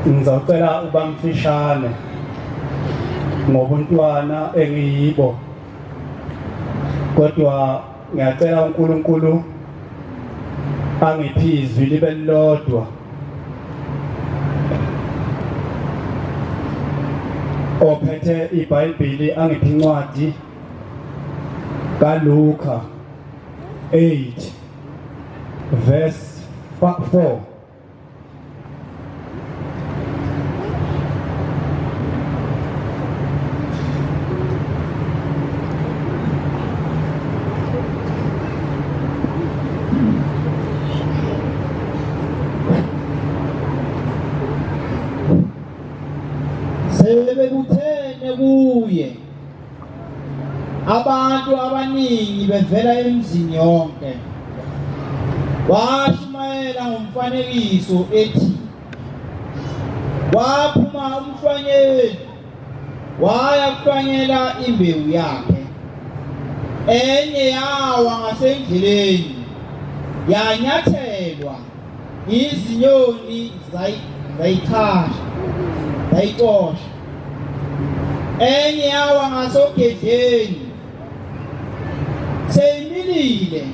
Ngizocela ubamfishane ngobuntwana engiyibo, kodwa ngiyacela uNkulunkulu angiphi izwi libe lodwa ophethe iBhayibheli angiphi incwadi kaLuka 8 verse 4. Sebekuthene kuye abantu abaningi bevela emizini yonke, washumayela ngomfanekiso ethi, waphuma umhlwanyeli waya kuhlwanyela imbewu yakhe. Enye yawa ngasendleleni, yanyathelwa, izinyoni zayikosha. Enye yawa ngasogedleni, seyimilile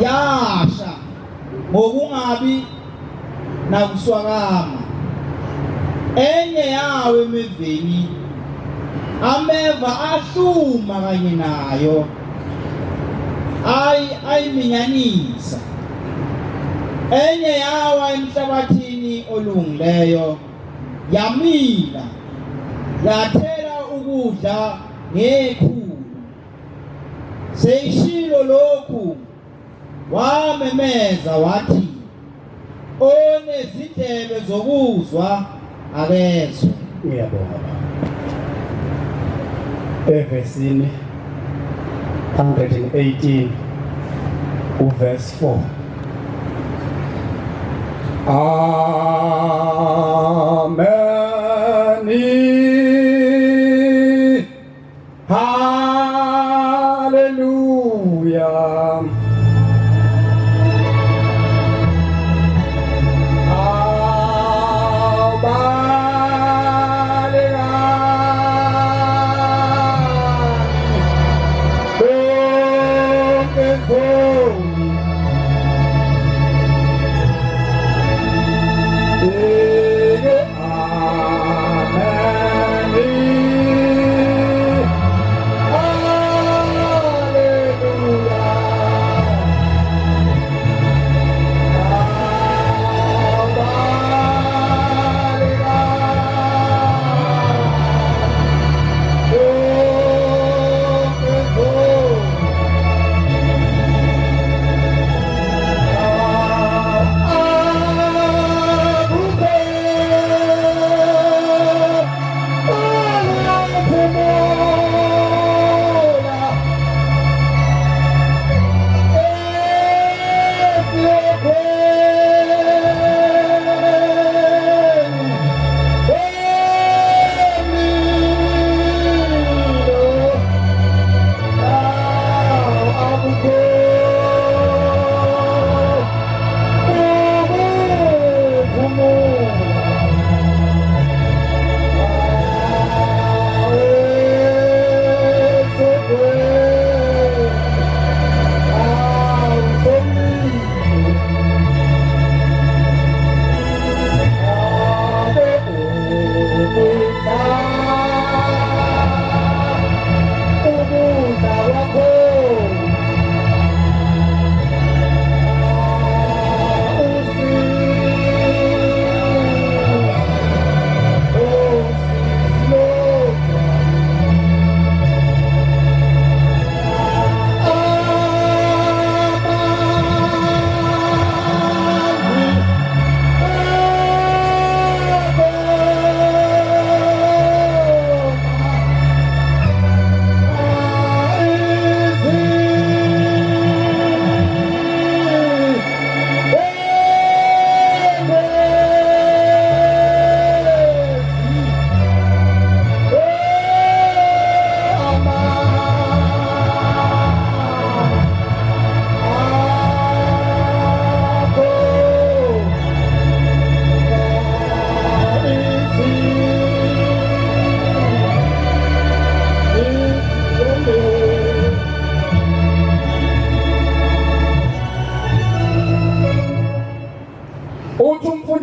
yasha ngokungabi nakuswakama. Enye yawo emeveni, ameva ahluma kanye nayo, ayiminyanisa. Enye yawa emhlabathini olungileyo, yamila, yathela ukudla ngekhulu. Seyishilo lokhu, wamemeza wathi, onezindlebe zokuzwa akezwe. Uyabonga. Evesini 118 uverse 4. Amen. Hallelujah.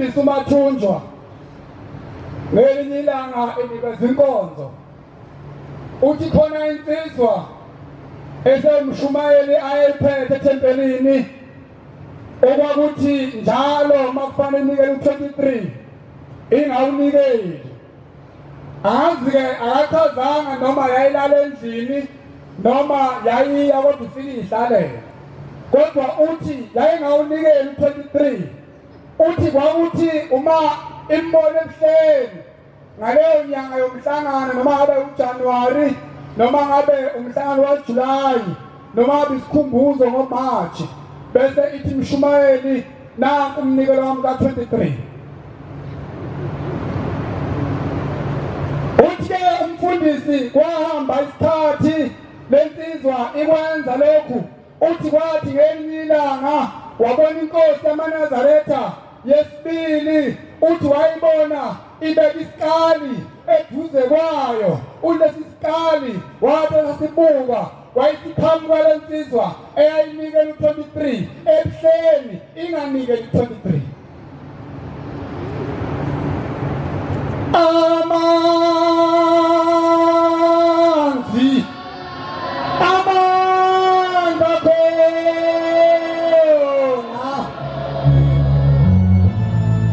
umfundisi umathunjwa ngelinye ilanga enikeza inkonzo uthi khona insizwa esemshumayeli ayephethe ethempelini okwakuthi njalo makufanele inikele u23 ingawunikeli azi-ke akachazanga noma yayilala endlini noma yayiya kodwa ifike ihlalela kodwa uthi yayingawunikeli u23 uthi kwakuthi uma imbone ebuhleni ngaleyo nyanga yomhlangano noma ngabe uJanuary noma ngabe umhlangano waJuly noma ngabe isikhumbuzo ngoMarch bese ithi mshumayeli nanku umnikelo wami ka23 uthi umfundisi kwahamba isikhathi lensizwa ikwenza lokhu uthi kwathi ngelinye ilanga wabona inkosi yamaNazaretha yesibili uthi wayibona ibeka isikali eduze kwayo ulesi sikali wathi sasibuka wayisiphambi kwalensizwa eyayinikela u23 ebuhleni inganikeli u23 amanzi amandla khona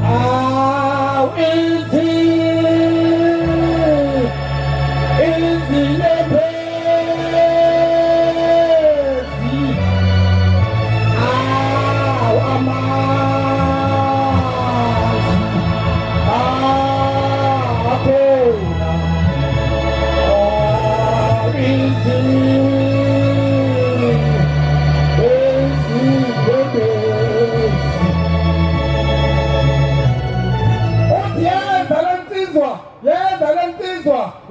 aw izinebhezi aw amanzi akhona aw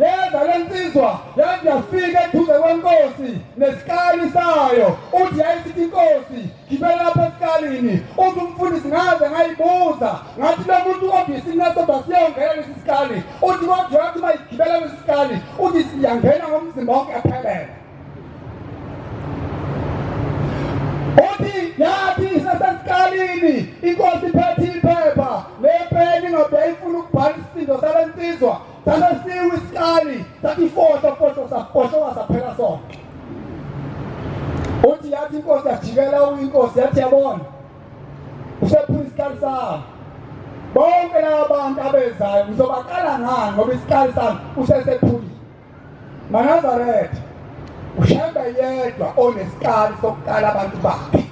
yeza lensizwa yathi yafika eduze kwenkosi nesikali sayo uthi yayisithi inkosi gibela lapha esikalini uthi umfundisi ngaze ngayibuza ngathi lo muntu obviously ngasoba siyongena lesi sikali uthi kodwa yathi mayigibela lesi sikali uthi siyangena ngomzimba wonke aphelele uthi yathi sasesikalini inkosi iphethe iphepha nepeni ngabe ifuna ukubhala isisindo salensizwa sasesiwe isikali sakifohla safohla saphela sonke uthi yathi inkosi yajikela uyinkosi yathi yabona usephula isikali sami bonke laba bantu abezayo ngizobaqala ngani ngoba isikali sami usesephulile maNazaretha uShembe yedwa onesikali sokuqala abantu bakhe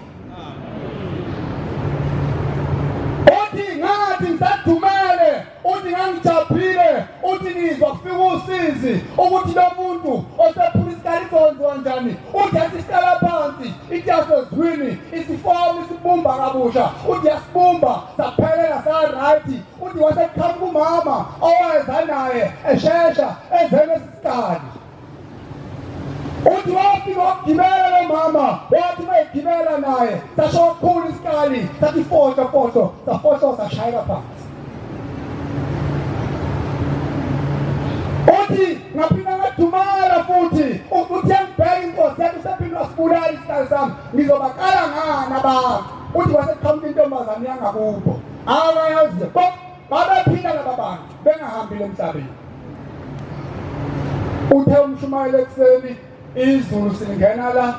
uthi ngathi ngisadumele uthi ngangijabulile uthi ngizwa kufika usizi ukuthi lo muntu osephula isikali sonziwa njani uthi yasihlala phansi ithi yasezwini isifomu isibumba kabusha uthi yasibumba saphelela sa-right uthi waseqhamuka umama oweza naye eshesha ezele sisikali uthi wafika wakugibela lo mama wathi mayigibela naye sasho wakhula isikali sathi fohlo safohlo sashayela phansi uthi ngaphinda ngadumala futhi uthi yangibheka inkosi yathi usephinda wasibulala isikali sami ngizobaqala ngani abantu uthi waseqhamuka intombazane yangakubo abayazi babephinda laba bantu bengahambile emhlabeni uthe umshumayeli ekuseni izulu silingena la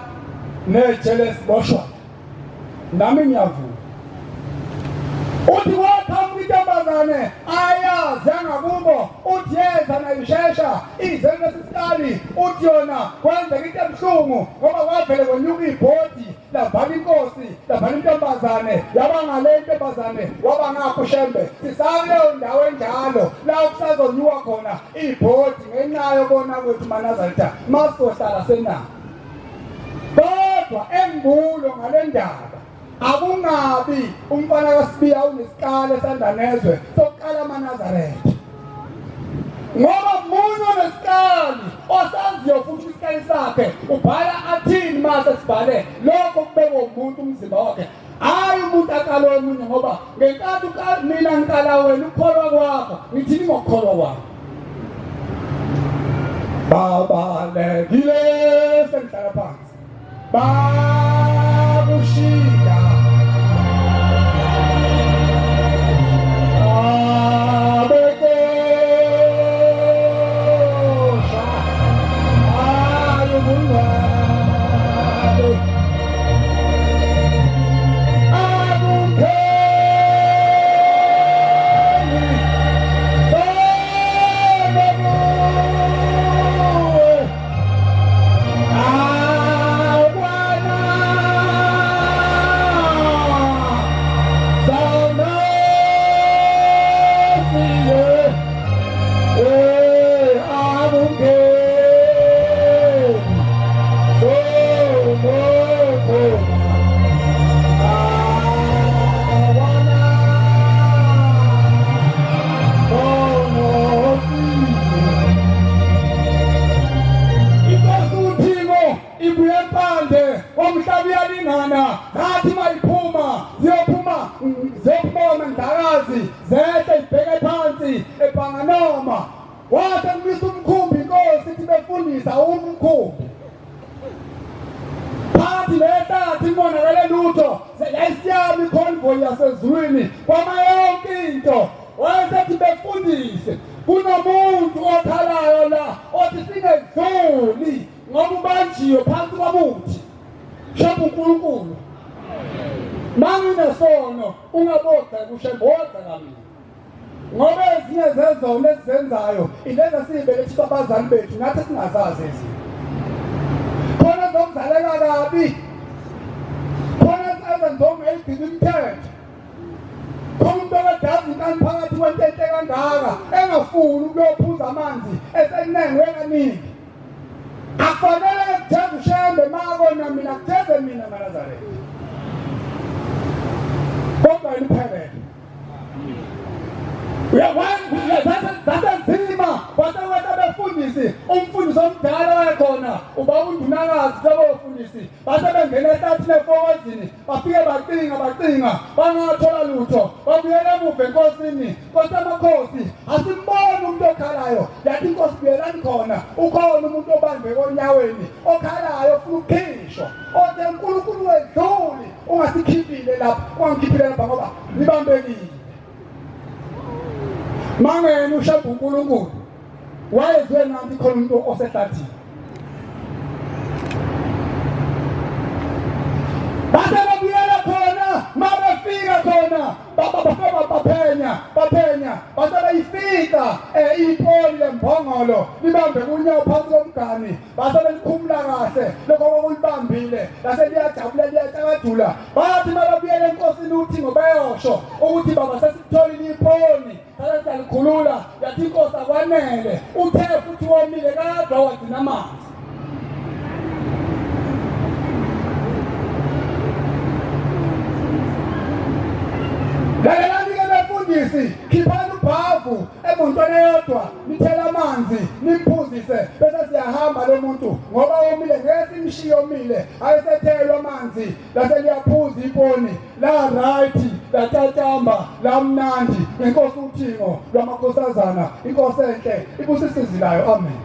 nejele siboshwa nami ngiyavuka uthi wathamba intombazane ayazi yangakubo uthi yeza nayishesha izenze sisikali uthi yona kwenzeka into ebuhlungu ngoba kwavele kwenyuka ibhodi lavala inkosi lavala intombazane yaba ngale ntombazane waba ngapho Shembe sisakuleyo ndawo enjalo la kusazonyuka khona ibhodi ngenxa yobona kwethu maNazaretha masohlala sena kodwa embulo ngale ndaba akungabi umfana kaSibiya unesikali esandanezwe sokuqala amaNazaretha ngoba umuntu onesikali osaziyo futhi isikali sakhe ubhala athini mase sibhale lokho kubekwa umuntu umzimba wakhe hayi umuntu aqala omunye ngoba ngenkathi mina ngiqala wena ukukholwa kwakho ngithini ngokukholwa kwakho babalekile sengihlala phansi bakushiya amanzi zehle ibheke phansi ebhanga noma wathi kumisa umkhumbi inkosi ithi befundisa umkhumbi phansi letathi imonakele lutho yayisiyama iconvoy yasezulwini kwama yonke into wayesethi befundise kunomuntu okhalayo la othi singedluli ngoba ubanjiwe phansi kwamuthi Shembe uNkulunkulu manginesono ungabodwa kuShembe wodwa kamina ngoba ezinye zezono esizenzayo ileza sibelethisa abazali bethu nathi singazazi ezi khona zomzalela kabi khona ezenzomo ezigcina imithetho khona umuntu okadazi inkani phakathi kwentente kangaka engafuni ukuyophuza amanzi esenengwe kaningi akufanele kutheze uShembe makona mina kutheze mina maNazaretha kodwa iliphelele zasenzima wasewetha befundisi umfundisi omdala wayekhona ubaba uNdunakazi babefundisi basebengena ehlathini efokozini bafike bacinga bangathola lutho babuyela emuva enkosini kosamakhosi asimboni umuntu okhalayo yathi inkosi buyelani khona ukhona umuntu obambe konyaweni okhalayo ufuna ukukhishwa othi uNkulunkulu wedluli ungasikhiphile lapha ungangikhiphile lapha ngoba nibambekile mangena uShembe uNkulunkulu wayezwe nathi khona umuntu osehlathini base babuyela khona mabefika khona baphenya base bayifika iPoli lembongolo libambe kunyawo phansi komgani base belikhumula kahle lokho okulibambile base liyajabula liyacakadula bathi mababuyela enkosini uthi ngobayosho ukuthi baba sesitholile iPoli salikhulula yathi inkosi akwanele uthe futhi womile kadwa wagcina amanzi lalelani-ke befundisi khiphani ubhavu emontweni eyodwa nithele amanzi nimphuzise bese siyahamba lo muntu ngoba womile ngeke simshiye omile ayesethelwa amanzi lase liyaphuza iponi la right latatamba la mnandi inkosi uthingo lwamakhosazana inkosi enhle ibusisizilayo amen